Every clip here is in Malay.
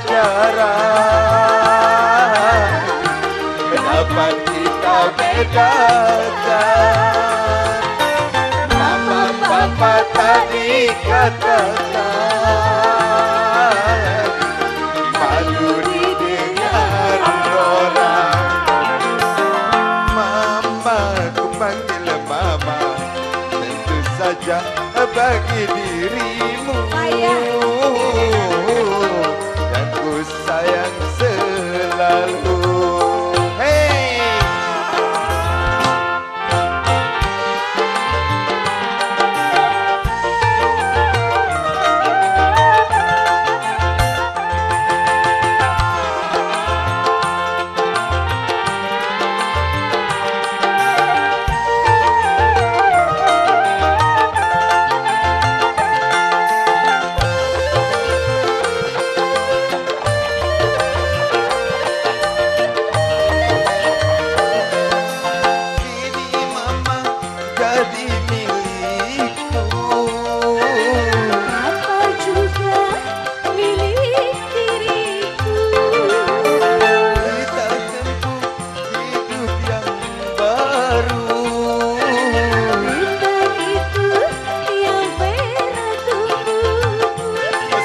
pacaran, kenapa kita bedakan? Mama papa tadi katakan, malu didengar orang. Mama, ku panggil mama, tentu saja bagi dirimu yang ku sayang selalu.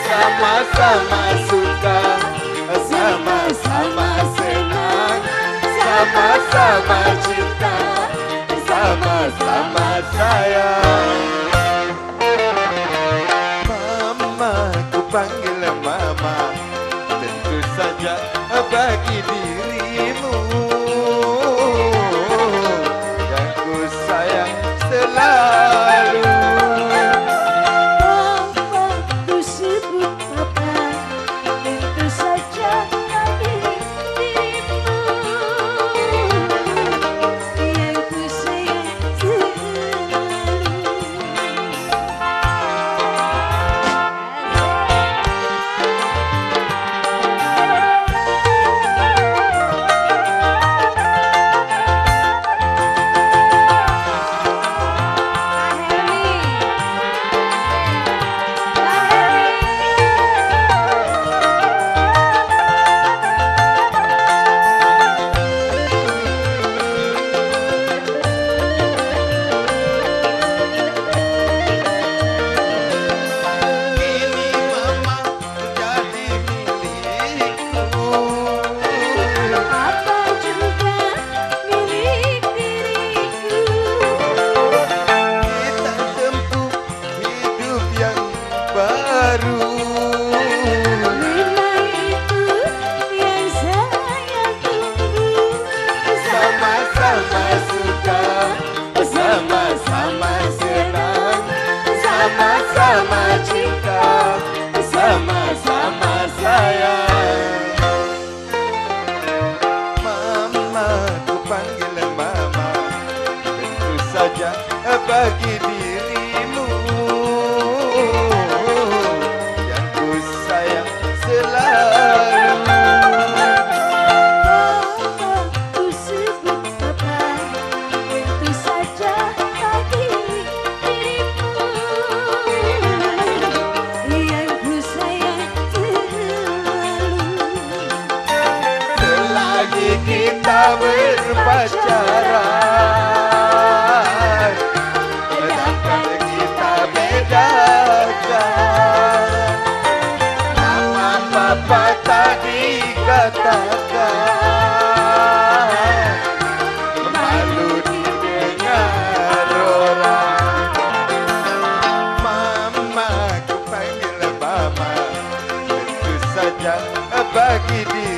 Sama-sama suka, sama-sama senang, sama-sama cinta, sama-sama sayang. Mama, ku panggil mama, tentu saja bagi dirimu yang ku sayang selalu. Sama-sama cinta, sama-sama sayang. Mama, ku panggil mama, tentu saja bagi dirimu yang ku sayang selalu. Ku sebut papa, tentu saja bagi kita berpacaran, kenapa kita bedakan? Mama papa tadi katakan, malu didengar orang. Mama, ku panggil mama, tentu saja bagi diri